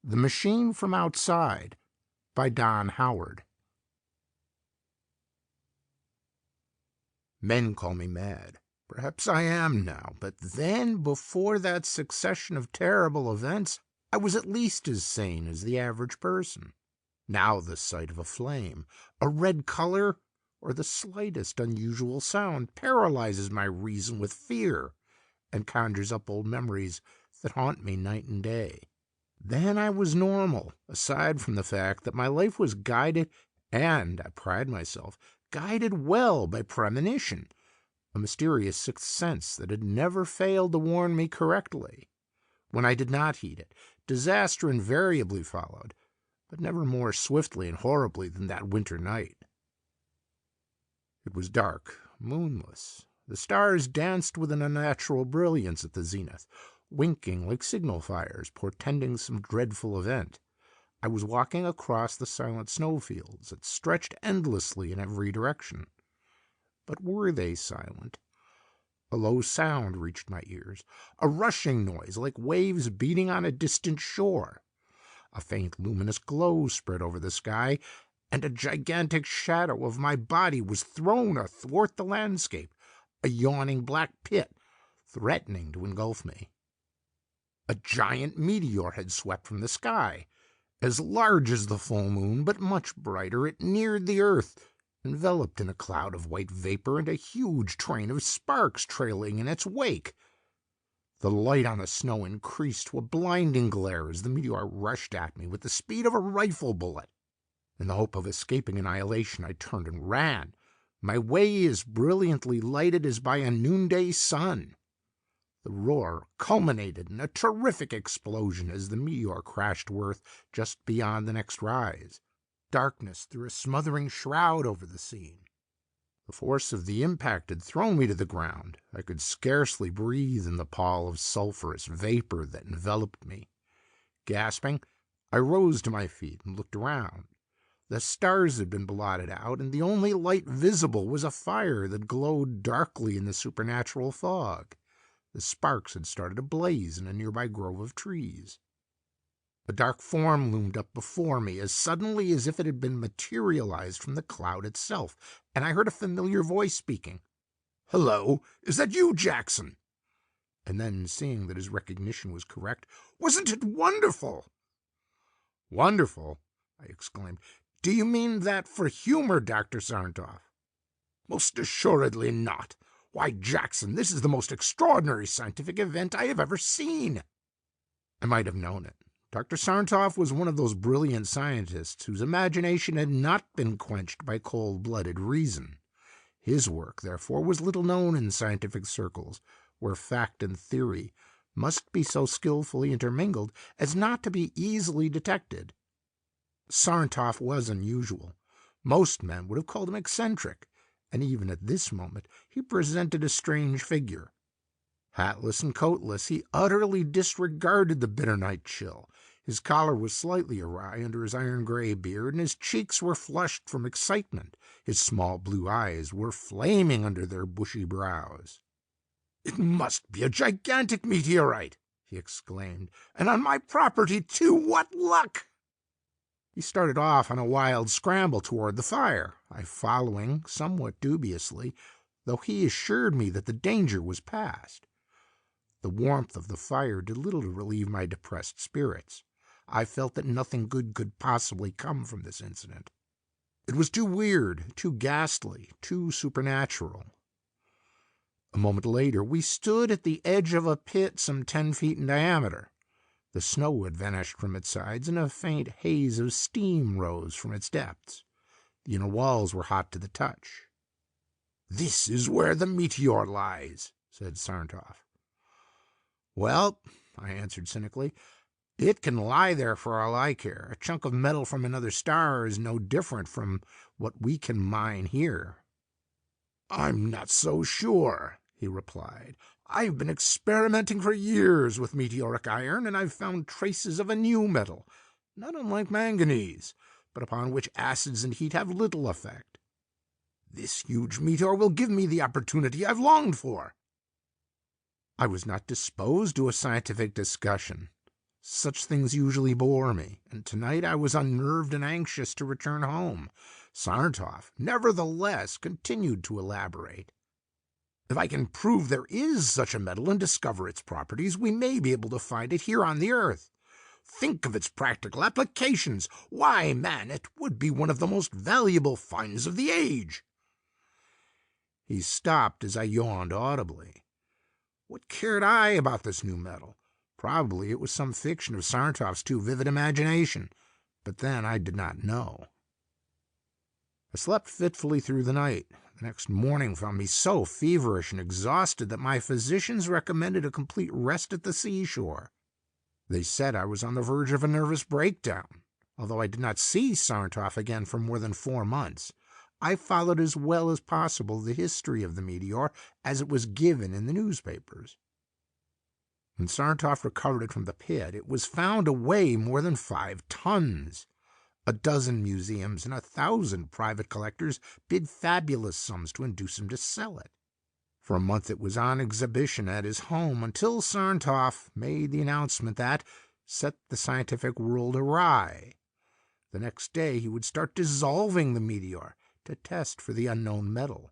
The Machine from Outside by Don Howard. Men call me mad. Perhaps I am now, but then, before that succession of terrible events, I was at least as sane as the average person. Now the sight of a flame, a red color, or the slightest unusual sound paralyzes my reason with fear and conjures up old memories that haunt me night and day. Then I was normal, aside from the fact that my life was guided, and I pride myself, guided well by premonition, a mysterious sixth sense that had never failed to warn me correctly. When I did not heed it, disaster invariably followed, but never more swiftly and horribly than that winter night. It was dark, moonless. The stars danced with an unnatural brilliance at the zenith, winking like signal fires, portending some dreadful event. I was walking across the silent snowfields that stretched endlessly in every direction. But were they silent? A low sound reached my ears, a rushing noise like waves beating on a distant shore. A faint luminous glow spread over the sky, and a gigantic shadow of my body was thrown athwart the landscape, a yawning black pit, threatening to engulf me. A giant meteor had swept from the sky. As large as the full moon, but much brighter, it neared the earth, enveloped in a cloud of white vapor and a huge train of sparks trailing in its wake. The light on the snow increased to a blinding glare as the meteor rushed at me with the speed of a rifle bullet. In the hope of escaping annihilation, I turned and ran, my way as brilliantly lighted as by a noonday sun. The roar culminated in a terrific explosion as the meteor crashed to earth just beyond the next rise. Darkness threw a smothering shroud over the scene. The force of the impact had thrown me to the ground. I could scarcely breathe in the pall of sulphurous vapor that enveloped me. Gasping, I rose to my feet and looked around. The stars had been blotted out, and the only light visible was a fire that glowed darkly in the supernatural fog. The sparks had started a blaze in a nearby grove of trees. A dark form loomed up before me as suddenly as if it had been materialized from the cloud itself, and I heard a familiar voice speaking. "Hello, is that you, Jackson?" And then, seeing that his recognition was correct, "Wasn't it wonderful?" "Wonderful?" I exclaimed. "Do you mean that for humor, Dr. Sarntoff?" "Most assuredly not. Why, Jackson, this is the most extraordinary scientific event I have ever seen." I might have known it. Dr. Sarntoff was one of those brilliant scientists whose imagination had not been quenched by cold-blooded reason. His work, therefore, was little known in scientific circles, where fact and theory must be so skillfully intermingled as not to be easily detected. Sarntoff was unusual. Most men would have called him eccentric, and even at this moment he presented a strange figure. Hatless and coatless, he utterly disregarded the bitter night chill. His collar was slightly awry under his iron-gray beard, and his cheeks were flushed from excitement. His small blue eyes were flaming under their bushy brows. "It must be a gigantic meteorite!" he exclaimed. "And on my property, too! What luck!" He started off on a wild scramble toward the fire, I following somewhat dubiously, though he assured me that the danger was past. The warmth of the fire did little to relieve my depressed spirits. I felt that nothing good could possibly come from this incident. It was too weird, too ghastly, too supernatural. A moment later, we stood at the edge of a pit some 10 feet in diameter. The snow had vanished from its sides, and a faint haze of steam rose from its depths. The inner walls were hot to the touch. "This is where the meteor lies," said Sarntoff. "Well," I answered cynically, "it can lie there for all I care. A chunk of metal from another star is no different from what we can mine here." "I'm not so sure," he replied. "I've been experimenting for years with meteoric iron, and I've found traces of a new metal, not unlike manganese, but upon which acids and heat have little effect. This huge meteor will give me the opportunity I've longed for." I was not disposed to a scientific discussion. Such things usually bore me, and tonight I was unnerved and anxious to return home. Sarnoff, nevertheless, continued to elaborate. If I can prove there is such a metal and discover its properties, we may be able to find it here on the Earth. Think of its practical applications. Why, man, it would be one of the most valuable finds of the age. He stopped as I yawned audibly. What cared I about this new metal? Probably it was some fiction of Sarnoff's too vivid imagination, but then I did not know. I slept fitfully through the night. The next morning found me so feverish and exhausted that my physicians recommended a complete rest at the seashore. They said I was on the verge of a nervous breakdown. Although I did not see Sarnoff again for more than 4 months, I followed as well as possible the history of the meteor as it was given in the newspapers. When Sarnoff recovered it from the pit, it was found to weigh more than 5 tons. A dozen museums and 1,000 private collectors bid fabulous sums to induce him to sell it. For a month it was on exhibition at his home until Sarnoff made the announcement that set the scientific world awry. The next day he would start dissolving the meteor to test for the unknown metal.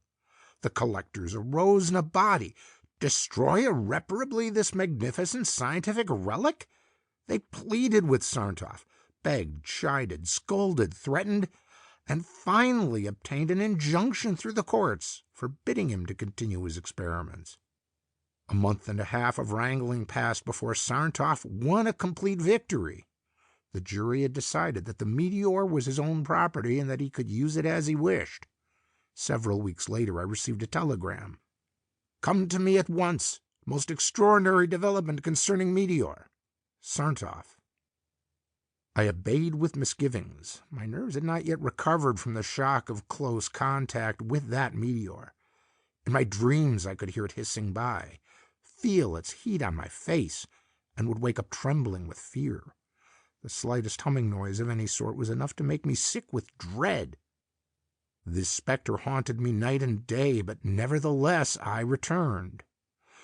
The collectors arose in a body. Destroy irreparably this magnificent scientific relic? They pleaded with Sarnoff, begged, chided, scolded, threatened, and finally obtained an injunction through the courts forbidding him to continue his experiments. A month and a half of wrangling passed before Sarnoff won a complete victory. The jury had decided that the meteor was his own property and that he could use it as he wished. Several weeks later I received a telegram. "Come to me at once. Most extraordinary development concerning meteor. Sarnoff." I obeyed with misgivings. My nerves had not yet recovered from the shock of close contact with that meteor. In my dreams I could hear it hissing by, feel its heat on my face, and would wake up trembling with fear. The slightest humming noise of any sort was enough to make me sick with dread. This spectre haunted me night and day, but nevertheless I returned.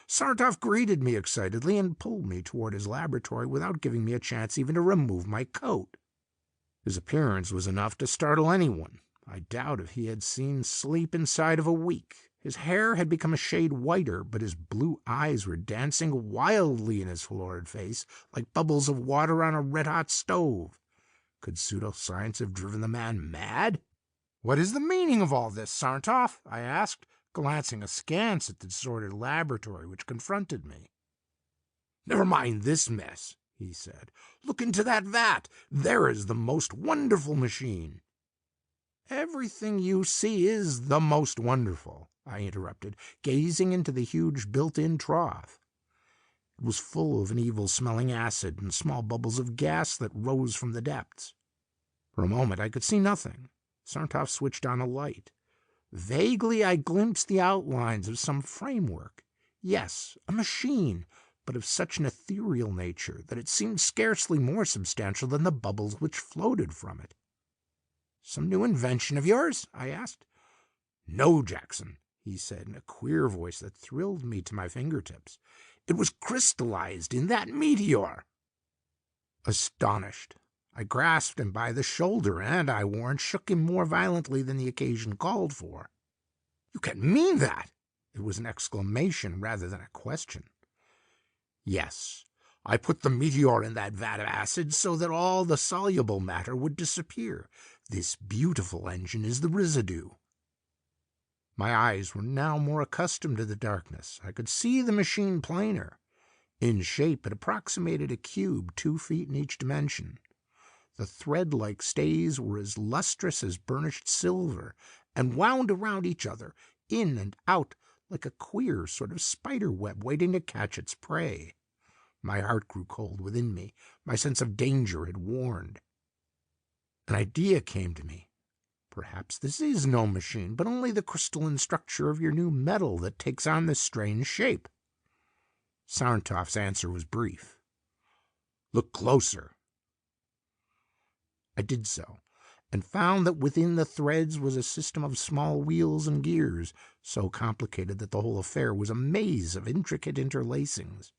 Sarnoff greeted me excitedly and pulled me toward his laboratory without giving me a chance even to remove my coat. His appearance was enough to startle anyone. I doubt if he had seen sleep inside of a week. His hair had become a shade whiter, but his blue eyes were dancing wildly in his florid face, like bubbles of water on a red-hot stove. Could pseudoscience have driven the man mad? "What is the meaning of all this, Sarnoff?" I asked, glancing askance at the disordered laboratory which confronted me. "Never mind this mess," he said. "Look into that vat. There is the most wonderful machine." "Everything you see is the most wonderful," I interrupted, gazing into the huge built-in trough. It was full of an evil-smelling acid and small bubbles of gas that rose from the depths. For a moment I could see nothing. Sarnoff switched on a light. Vaguely I glimpsed the outlines of some framework. Yes, a machine, but of such an ethereal nature that it seemed scarcely more substantial than the bubbles which floated from it. "Some new invention of yours?" I asked. "No, Jackson," he said in a queer voice that thrilled me to my fingertips. "It was crystallized in that meteor." Astonished, I grasped him by the shoulder and, I warrant, shook him more violently than the occasion called for. "You can't mean that!" It was an exclamation rather than a question. "Yes, I put the meteor in that vat of acid so that all the soluble matter would disappear. This beautiful engine is the residue." My eyes were now more accustomed to the darkness. I could see the machine plainer. In shape it approximated a cube 2 feet in each dimension. The thread-like stays were as lustrous as burnished silver, and wound around each other, in and out, like a queer sort of spider web waiting to catch its prey. My heart grew cold within me. My sense of danger had warned. An idea came to me. Perhaps this is no machine, but only the crystalline structure of your new metal that takes on this strange shape. Sarnoff's answer was brief. "Look closer." I did so, and found that within the threads was a system of small wheels and gears, so complicated that the whole affair was a maze of intricate interlacings.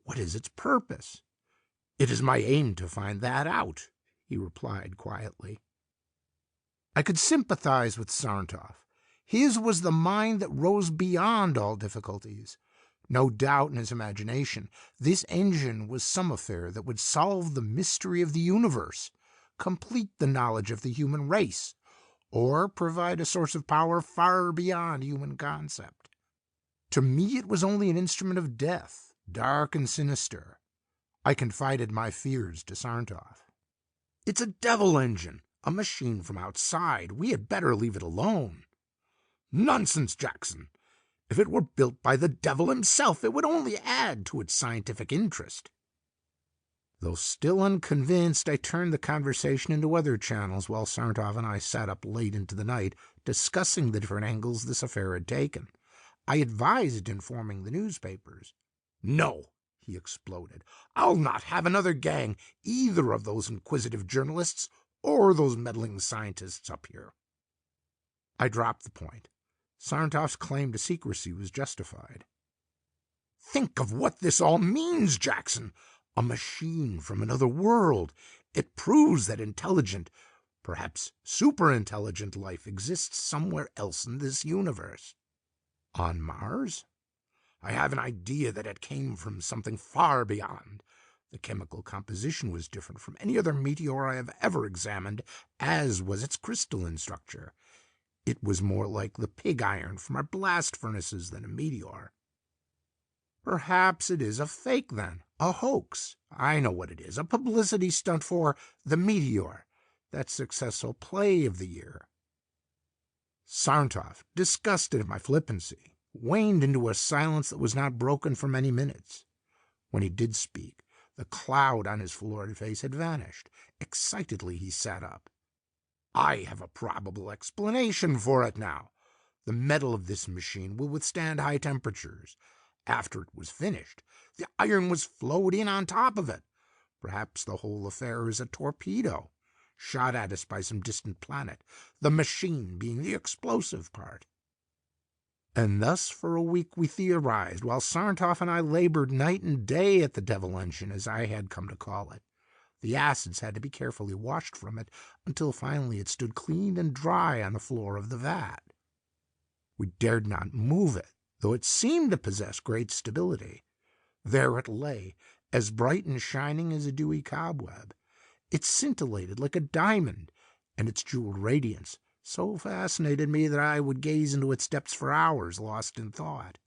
"What is its purpose?" It is my aim to find that out, he replied quietly. I could sympathize with Sarntov. His was the mind that rose beyond all difficulties. No doubt in his imagination, this engine was some affair that would solve the mystery of the universe, complete the knowledge of the human race, or provide a source of power far beyond human concept. To me, it was only an instrument of death, dark and sinister. I confided my fears to Sarntov. It's a devil engine, a machine from outside. We had better leave it alone. Nonsense, Jackson. If it were built by the devil himself, it would only add to its scientific interest. Though still unconvinced, I turned the conversation into other channels while Sarntov and I sat up late into the night discussing the different angles this affair had taken. I advised informing the newspapers. No, he exploded. I'll not have another gang, either of those inquisitive journalists or those meddling scientists up here. I dropped the point. Sarntov's claim to secrecy was justified. Think of what this all means, Jackson. A machine from another world. It proves that intelligent, perhaps superintelligent life exists somewhere else in this universe. On Mars? I have an idea that it came from something far beyond. The chemical composition was different from any other meteor I have ever examined, as was its crystalline structure. It was more like the pig iron from our blast furnaces than a meteor. Perhaps it is a fake, then. A hoax. I know what it is. A publicity stunt for The Meteor, that successful play of the year. Sarntov, disgusted at my flippancy, waned into a silence that was not broken for many minutes. When he did speak, the cloud on his florid face had vanished. Excitedly, he sat up. I have a probable explanation for it now. The metal of this machine will withstand high temperatures. After it was finished, the iron was flowed in on top of it. Perhaps the whole affair is a torpedo, shot at us by some distant planet, the machine being the explosive part. And thus for a week we theorized, while Sarntov and I labored night and day at the devil engine, as I had come to call it. The acids had to be carefully washed from it until finally it stood clean and dry on the floor of the vat. We dared not move it, though it seemed to possess great stability. There it lay, as bright and shining as a dewy cobweb. It scintillated like a diamond, and its jeweled radiance so fascinated me that I would gaze into its depths for hours, lost in thought.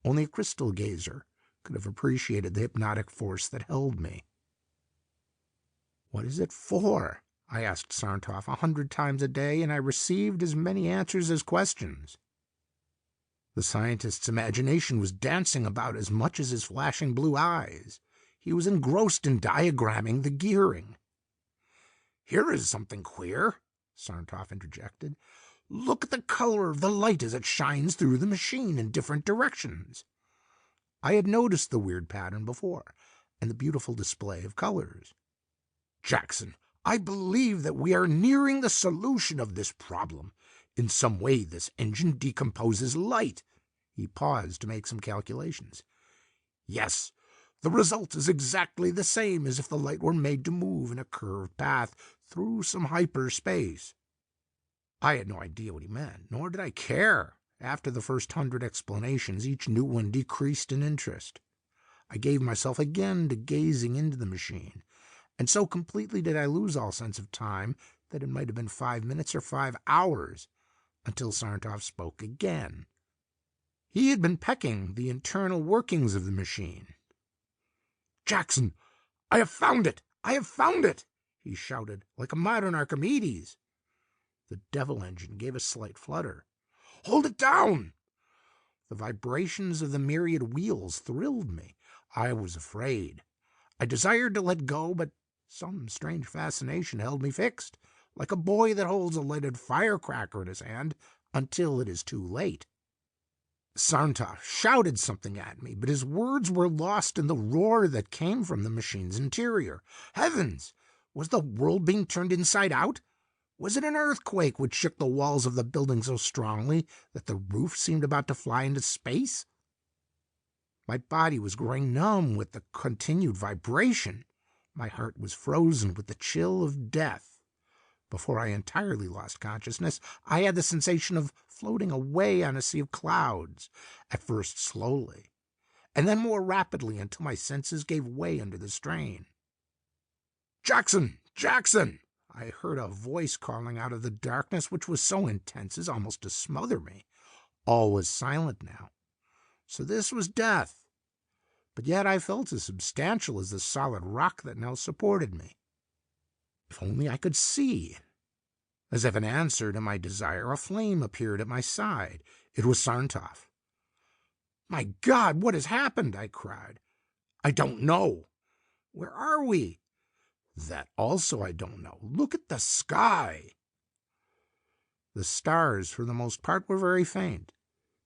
Only a crystal gazer could have appreciated the hypnotic force that held me. What is it for? I asked Sarntov 100 times a day, and I received as many answers as questions. The scientist's imagination was dancing about as much as his flashing blue eyes. He was engrossed in diagramming the gearing. Here is something queer, Sarntov interjected. Look at the color of the light as it shines through the machine in different directions. I had noticed the weird pattern before, and the beautiful display of colors. Jackson, I believe that we are nearing the solution of this problem. In some way, this engine decomposes light. He paused to make some calculations. Yes, the result is exactly the same as if the light were made to move in a curved path through some hyperspace. I had no idea what he meant, nor did I care. After the first 100 explanations, each new one decreased in interest. I gave myself again to gazing into the machine, and so completely did I lose all sense of time that it might have been 5 minutes or 5 hours until Sarntov spoke again. He had been pecking the internal workings of the machine. Jackson, I have found it! I have found it! He shouted, like a modern Archimedes. The devil engine gave a slight flutter. Hold it down! The vibrations of the myriad wheels thrilled me. I was afraid. I desired to let go, but some strange fascination held me fixed, like a boy that holds a lighted firecracker in his hand until it is too late. Sarntov shouted something at me, but his words were lost in the roar that came from the machine's interior. Heavens! Was the world being turned inside out? Was it an earthquake which shook the walls of the building so strongly that the roof seemed about to fly into space? My body was growing numb with the continued vibration. My heart was frozen with the chill of death. Before I entirely lost consciousness, I had the sensation of floating away on a sea of clouds, at first slowly, and then more rapidly until my senses gave way under the strain. "Jackson! Jackson!" I heard a voice calling out of the darkness, which was so intense as almost to smother me. All was silent now. So this was death. But yet I felt as substantial as the solid rock that now supported me. If only I could see! As if in answer to my desire, a flame appeared at my side. It was Sarntov. "My God, what has happened?" I cried. "I don't know." "Where are we?" "That also I don't know. Look at the sky." The stars, for the most part, were very faint.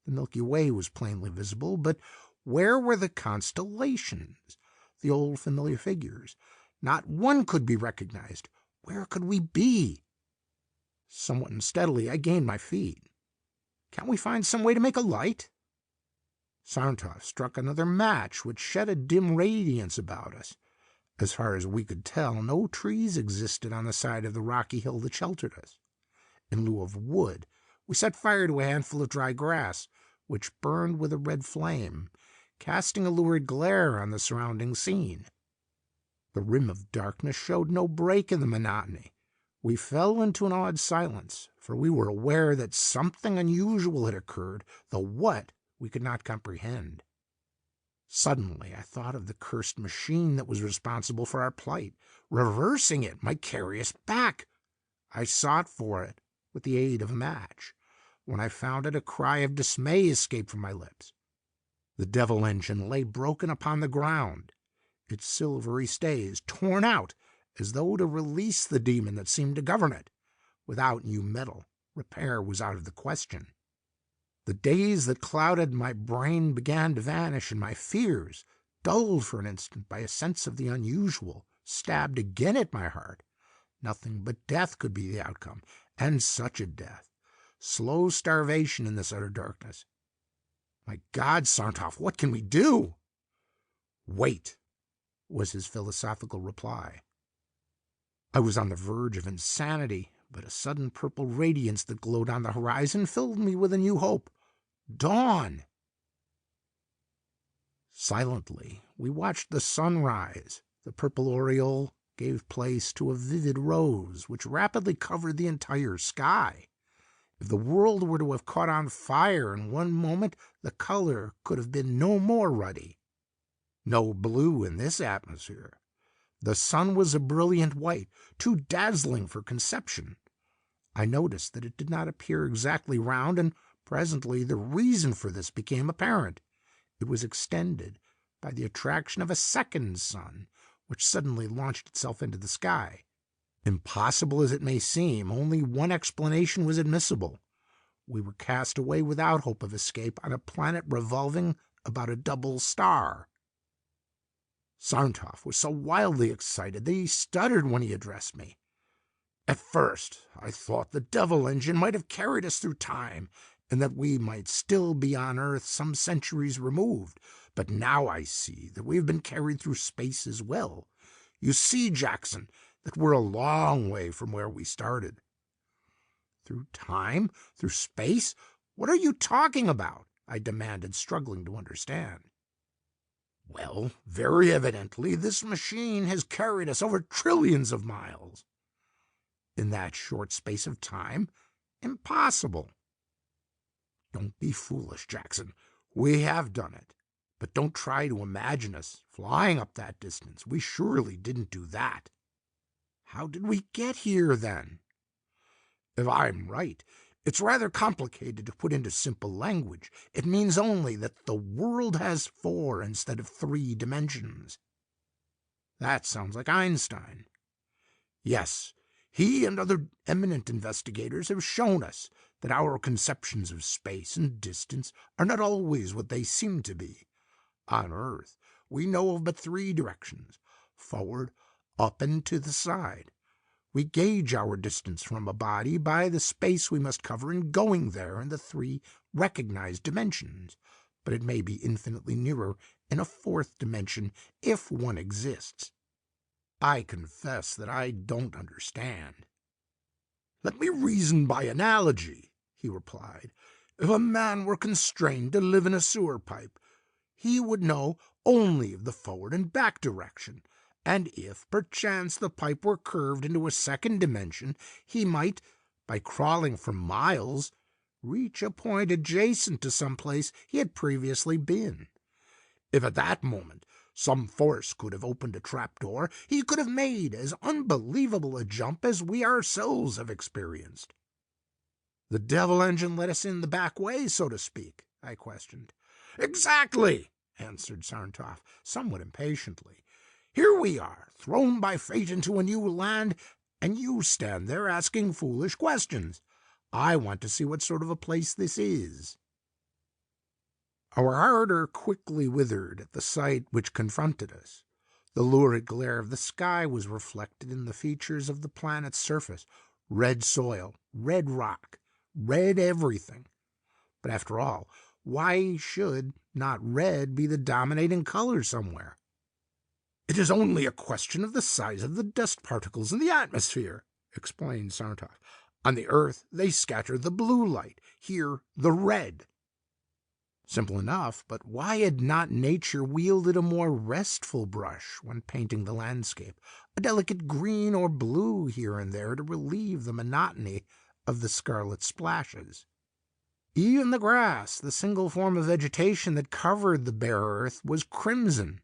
The Milky Way was plainly visible, but where were the constellations, the old familiar figures? Not one could be recognized. Where could we be? Somewhat unsteadily, I gained my feet. "Can't we find some way to make a light?" Sarntov struck another match, which shed a dim radiance about us. As far as we could tell, no trees existed on the side of the rocky hill that sheltered us. In lieu of wood, we set fire to a handful of dry grass, which burned with a red flame, casting a lurid glare on the surrounding scene. The rim of darkness showed no break in the monotony. We fell into an awed silence, for we were aware that something unusual had occurred, though what we could not comprehend. Suddenly I thought of the cursed machine that was responsible for our plight. Reversing it might carry us back. I sought for it with the aid of a match. When I found it, a cry of dismay escaped from my lips. The devil engine lay broken upon the ground, its silvery stays torn out as though to release the demon that seemed to govern it. Without new metal, repair was out of the question. The daze that clouded my brain began to vanish, and my fears, dulled for an instant by a sense of the unusual, stabbed again at my heart. Nothing but death could be the outcome, and such a death. Slow starvation in this utter darkness. "My God, Sarntov, what can we do?" "Wait," was his philosophical reply. I was on the verge of insanity, but a sudden purple radiance that glowed on the horizon filled me with a new hope. Dawn! Silently, we watched the sun rise. The purple aureole gave place to a vivid rose, which rapidly covered the entire sky. If the world were to have caught on fire in one moment, the color could have been no more ruddy. No blue in this atmosphere. The sun was a brilliant white, too dazzling for conception. I noticed that it did not appear exactly round, and presently the reason for this became apparent. It was extended by the attraction of a second sun, which suddenly launched itself into the sky. Impossible as it may seem, only one explanation was admissible. We were cast away without hope of escape on a planet revolving about a double star. Sarntov was so wildly excited that he stuttered when he addressed me. "At first, I thought the devil engine might have carried us through time, and that we might still be on Earth some centuries removed. But now I see that we have been carried through space as well. You see, Jackson, that we're a long way from where we started." "Through time? Through space? What are you talking about?" I demanded, struggling to understand. "Well, very evidently this machine has carried us over trillions of miles." "In that short space of time? Impossible." "Don't be foolish, Jackson. We have done it. But don't try to imagine us flying up that distance. We surely didn't do that." "How did we get here, then?" "If I'm right, it's rather complicated to put into simple language. It means only that the world has 4 instead of 3 dimensions." "That sounds like Einstein." "Yes. He and other eminent investigators have shown us that our conceptions of space and distance are not always what they seem to be. On Earth, we know of but 3 directions: forward, up, and to the side. We gauge our distance from a body by the space we must cover in going there in the 3 recognized dimensions, but it may be infinitely nearer in a 4th dimension, if one exists." I confess that I don't understand. Let me reason by analogy, he replied. If a man were constrained to live in a sewer pipe, he would know only of the forward and back direction, and if perchance the pipe were curved into a second dimension, he might, by crawling for miles, reach a point adjacent to some place he had previously been. If at that moment some force could have opened a trapdoor, he could have made as unbelievable a jump as we ourselves have experienced. The devil engine let us in the back way, so to speak, I questioned. Exactly, answered Sarntoff, somewhat impatiently. Here we are, thrown by fate into a new land, and you stand there asking foolish questions. I want to see what sort of a place this is. Our ardor quickly withered at the sight which confronted us. The lurid glare of the sky was reflected in the features of the planet's surface. Red soil, red rock, red everything. But after all, why should not red be the dominating color somewhere? It is only a question of the size of the dust particles in the atmosphere, explained Sarntoff. On the Earth, they scatter the blue light. Here, the red. Simple enough, but why had not nature wielded a more restful brush when painting the landscape? A delicate green or blue here and there to relieve the monotony of the scarlet splashes. Even the grass, the single form of vegetation that covered the bare earth, was crimson.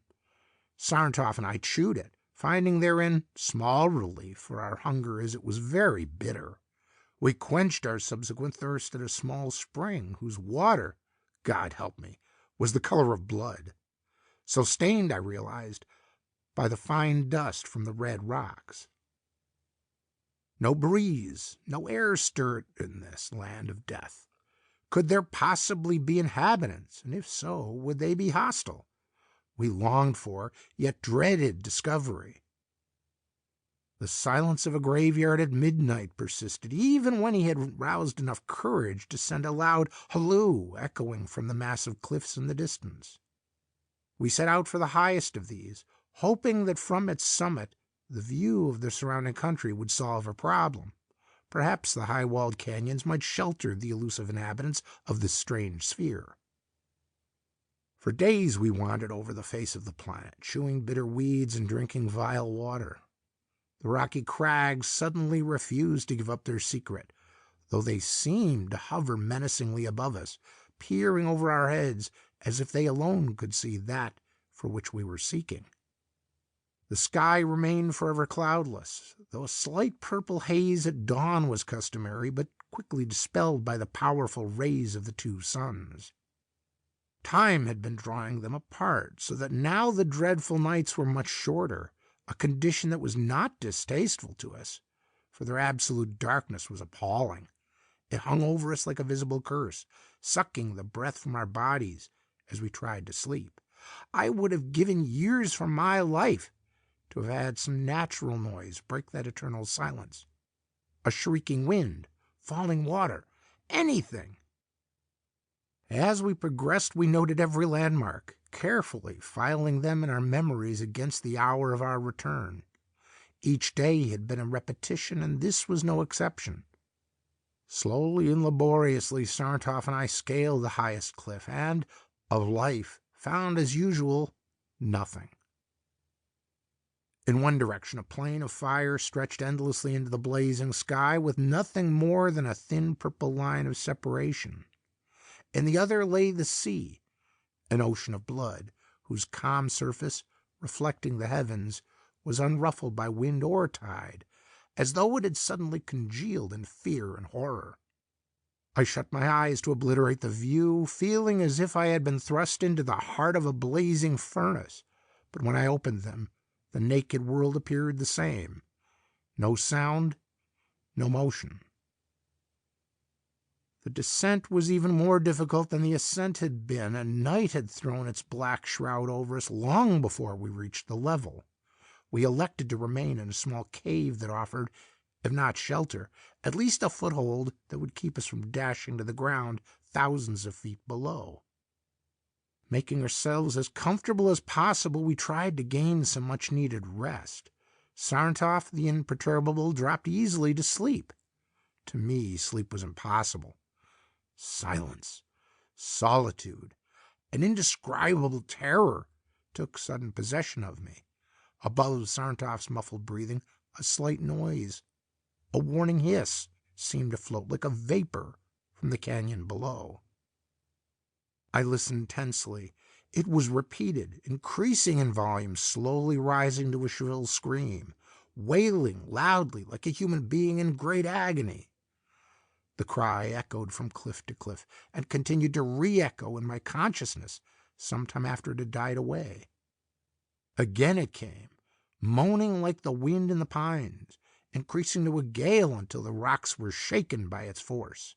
Sarntoff and I chewed it, finding therein small relief for our hunger, as it was very bitter. We quenched our subsequent thirst at a small spring, whose water, God help me, was the color of blood, so stained, I realized, by the fine dust from the red rocks. No breeze, no air stirred in this land of death. Could there possibly be inhabitants, and if so, would they be hostile? We longed for, yet dreaded discovery. The silence of a graveyard at midnight persisted, even when he had roused enough courage to send a loud halloo echoing from the massive cliffs in the distance. We set out for the highest of these, hoping that from its summit the view of the surrounding country would solve our problem. Perhaps the high-walled canyons might shelter the elusive inhabitants of this strange sphere. For days we wandered over the face of the planet, chewing bitter weeds and drinking vile water. The rocky crags suddenly refused to give up their secret, though they seemed to hover menacingly above us, peering over our heads as if they alone could see that for which we were seeking. The sky remained forever cloudless, though a slight purple haze at dawn was customary, but quickly dispelled by the powerful rays of the two suns. Time had been drawing them apart, so that now the dreadful nights were much shorter, a condition that was not distasteful to us, for their absolute darkness was appalling. It hung over us like a visible curse, sucking the breath from our bodies as we tried to sleep. I would have given years from my life to have had some natural noise break that eternal silence. A shrieking wind, falling water, anything. As we progressed, we noted every landmark, carefully filing them in our memories against the hour of our return. Each day had been a repetition, and this was no exception. Slowly and laboriously, Sarntoff and I scaled the highest cliff, and, of life, found as usual nothing. In one direction, a plain of fire stretched endlessly into the blazing sky, with nothing more than a thin purple line of separation. In the other lay the sea, an ocean of blood, whose calm surface, reflecting the heavens, was unruffled by wind or tide, as though it had suddenly congealed in fear and horror. I shut my eyes to obliterate the view, feeling as if I had been thrust into the heart of a blazing furnace, but when I opened them, the naked world appeared the same. No sound, no motion. The descent was even more difficult than the ascent had been, and night had thrown its black shroud over us long before we reached the level. We elected to remain in a small cave that offered, if not shelter, at least a foothold that would keep us from dashing to the ground thousands of feet below. Making ourselves as comfortable as possible, we tried to gain some much-needed rest. Sarntoff, the imperturbable, dropped easily to sleep. To me, sleep was impossible. Silence, solitude, an indescribable terror took sudden possession of me. Above Sarntoff's muffled breathing, a slight noise, a warning hiss, seemed to float like a vapor from the canyon below. I listened tensely. It was repeated, increasing in volume, slowly rising to a shrill scream, wailing loudly like a human being in great agony. The cry echoed from cliff to cliff and continued to re-echo in my consciousness some time after it had died away. Again it came, moaning like the wind in the pines, increasing to a gale until the rocks were shaken by its force.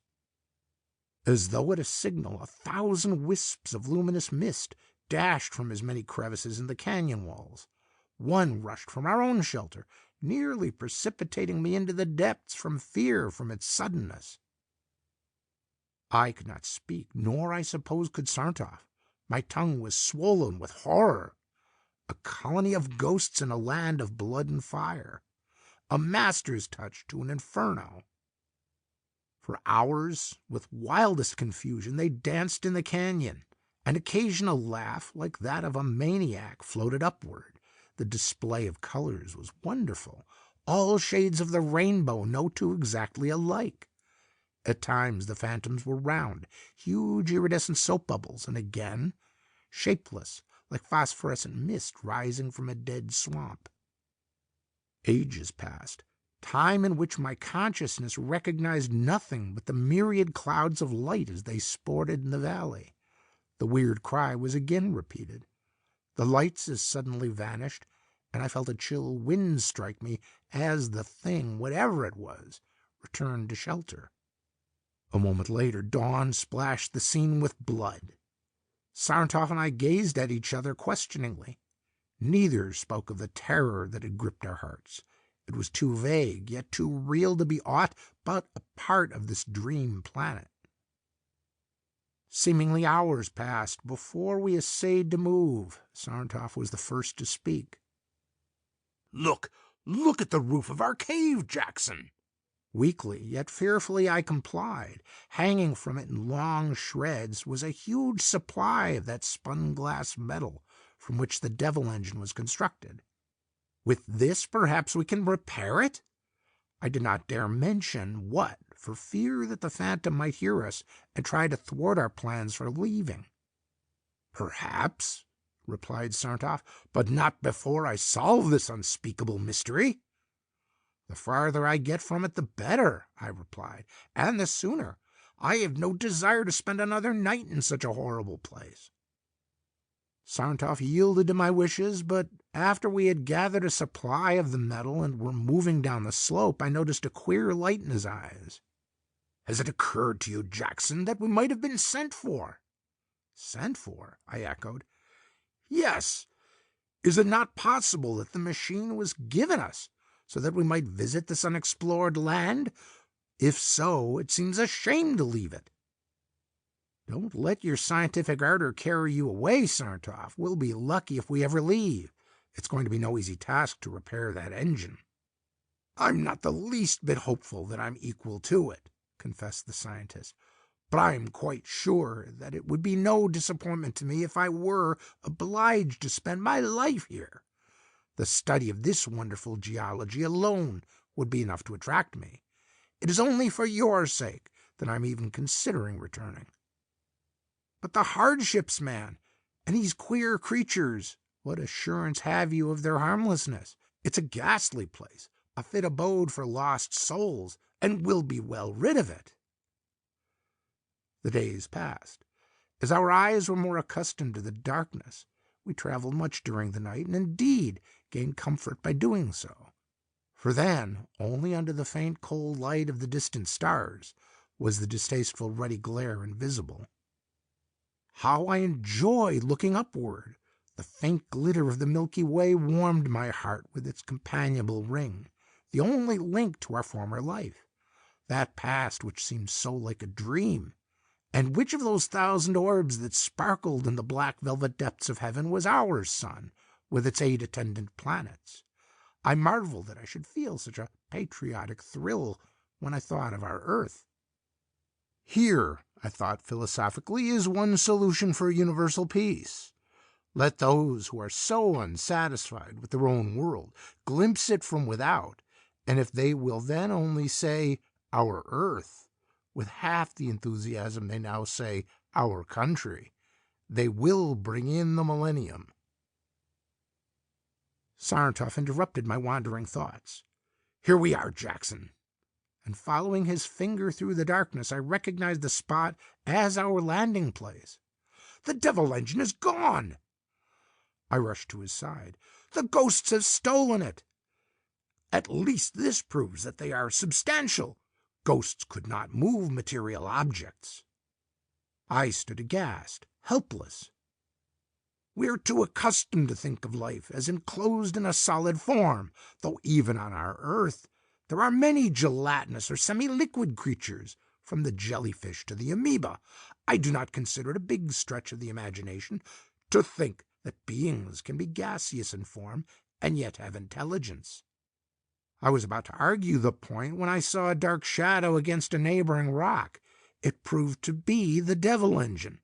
As though at a signal, 1,000 wisps of luminous mist dashed from as many crevices in the canyon walls. One rushed from our own shelter, nearly precipitating me into the depths from fear from its suddenness. I could not speak, nor, I suppose, could Sarntoff. My tongue was swollen with horror. A colony of ghosts in a land of blood and fire. A master's touch to an inferno. For hours, with wildest confusion, they danced in the canyon. An occasional laugh, like that of a maniac, floated upward. The display of colors was wonderful. All shades of the rainbow, no two exactly alike. At times the phantoms were round, huge iridescent soap bubbles, and again shapeless, like phosphorescent mist rising from a dead swamp. Ages passed, time in which my consciousness recognized nothing but the myriad clouds of light as they sported in the valley. The weird cry was again repeated. The lights as suddenly vanished, and I felt a chill wind strike me as the thing, whatever it was, returned to shelter. A moment later, dawn splashed the scene with blood. Sarntoff and I gazed at each other questioningly. Neither spoke of the terror that had gripped our hearts. It was too vague, yet too real to be aught but a part of this dream planet. Seemingly hours passed before we essayed to move. Sarntoff was the first to speak. Look at the roof of our cave, Jackson. Weakly, yet fearfully, I complied. Hanging from it in long shreds was a huge supply of that spun glass metal from which the devil engine was constructed. With this, perhaps we can repair it? I did not dare mention what, for fear that the phantom might hear us and try to thwart our plans for leaving. Perhaps, replied Sarntoff, but not before I solve this unspeakable mystery. The farther I get from it, the better, I replied, and the sooner. I have no desire to spend another night in such a horrible place. Sarntoff yielded to my wishes, but after we had gathered a supply of the metal and were moving down the slope, I noticed a queer light in his eyes. Has it occurred to you, Jackson, that we might have been sent for? Sent for? I echoed. Yes. Is it not possible that the machine was given us so that we might visit this unexplored land? If so, it seems a shame to leave it. Don't let your scientific ardor carry you away, Sarntoff. We'll be lucky if we ever leave. It's going to be no easy task to repair that engine. I'm not the least bit hopeful that I'm equal to it, confessed the scientist. But I'm quite sure that it would be no disappointment to me if I were obliged to spend my life here. The study of this wonderful geology alone would be enough to attract me. It is only for your sake that I'm even considering returning. But the hardships, man, and these queer creatures, what assurance have you of their harmlessness? It's a ghastly place, a fit abode for lost souls, and we'll be well rid of it. The days passed. As our eyes were more accustomed to the darkness, we traveled much during the night, and indeed gained comfort by doing so. For then, only under the faint cold light of the distant stars was the distasteful ruddy glare invisible. How I enjoyed looking upward! The faint glitter of the Milky Way warmed my heart with its companionable ring, the only link to our former life, that past which seemed so like a dream. And which of those 1,000 orbs that sparkled in the black velvet depths of heaven was our sun, with its 8 attendant planets? I marvel that I should feel such a patriotic thrill when I thought of our Earth. Here, I thought philosophically, is one solution for universal peace. Let those who are so unsatisfied with their own world glimpse it from without, and if they will then only say, "Our Earth," with half the enthusiasm they now say, "Our country," they will bring in the millennium. Sarnoff interrupted my wandering thoughts. "Here we are, Jackson." And following his finger through the darkness, I recognized the spot as our landing place. "The devil engine is gone!" I rushed to his side. "The ghosts have stolen it!" "At least this proves that they are substantial. Ghosts could not move material objects." I stood aghast, helpless. We are too accustomed to think of life as enclosed in a solid form, though even on our Earth there are many gelatinous or semi-liquid creatures, from the jellyfish to the amoeba. I do not consider it a big stretch of the imagination to think that beings can be gaseous in form and yet have intelligence. I was about to argue the point when I saw a dark shadow against a neighboring rock. It proved to be the devil engine.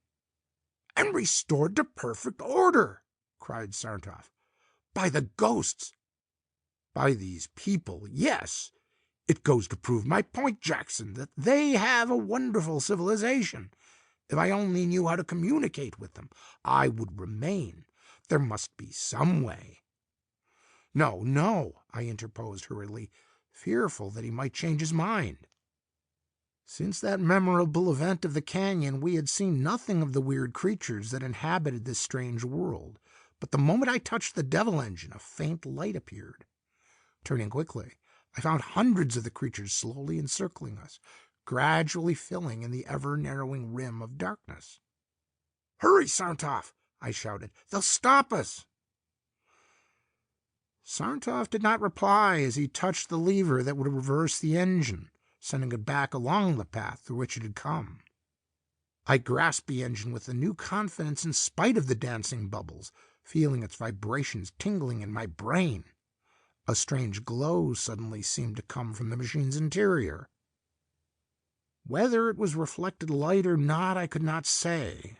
"And restored to perfect order!" cried Sarnoff. "By the ghosts!" "By these people, yes. It goes to prove my point, Jackson, that they have a wonderful civilization. If I only knew how to communicate with them, I would remain. There must be some way." "No, no," I interposed hurriedly, fearful that he might change his mind. Since that memorable event of the canyon, we had seen nothing of the weird creatures that inhabited this strange world. But the moment I touched the devil engine, a faint light appeared. Turning quickly, I found hundreds of the creatures slowly encircling us, gradually filling in the ever-narrowing rim of darkness. "Hurry, Sarnoff!" I shouted. "They'll stop us!" Sarnoff did not reply as he touched the lever that would reverse the engine, sending it back along the path through which it had come. I grasped the engine with a new confidence in spite of the dancing bubbles, feeling its vibrations tingling in my brain. A strange glow suddenly seemed to come from the machine's interior. Whether it was reflected light or not, I could not say.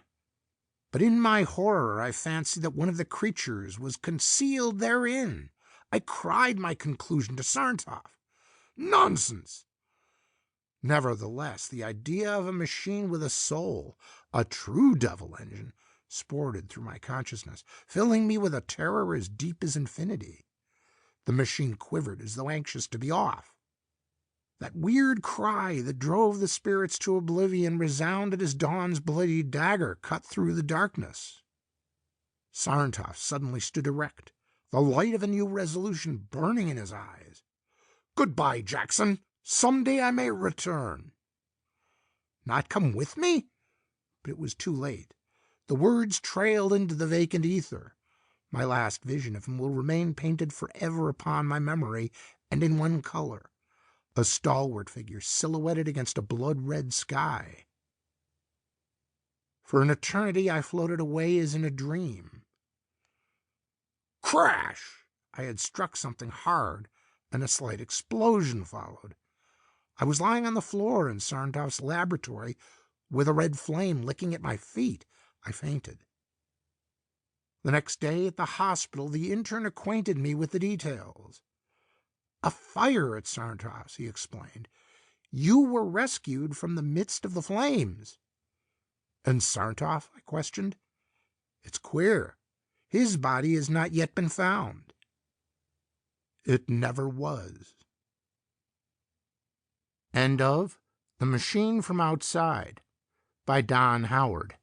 But in my horror, I fancied that one of the creatures was concealed therein. I cried my conclusion to Sarnoff. "Nonsense!" Nevertheless, the idea of a machine with a soul, a true devil engine, sported through my consciousness, filling me with a terror as deep as infinity. The machine quivered as though anxious to be off. That weird cry that drove the spirits to oblivion resounded as Dawn's bloody dagger cut through the darkness. Sarnoff suddenly stood erect, the light of a new resolution burning in his eyes. "Goodbye, Jackson. Someday I may return." Not come with me? But it was too late. The words trailed into the vacant ether. My last vision of him will remain painted forever upon my memory, and in one color, a stalwart figure silhouetted against a blood-red sky. For an eternity I floated away as in a dream. Crash! I had struck something hard, and a slight explosion followed. I was lying on the floor in Sarnoff's laboratory, with a red flame licking at my feet. I fainted. The next day at the hospital, the intern acquainted me with the details. "A fire at Sarnoff's," he explained. "You were rescued from the midst of the flames." "And Sarnoff?" I questioned. "It's queer. His body has not yet been found." It never was. End of The Machine from Outside by Don Howard.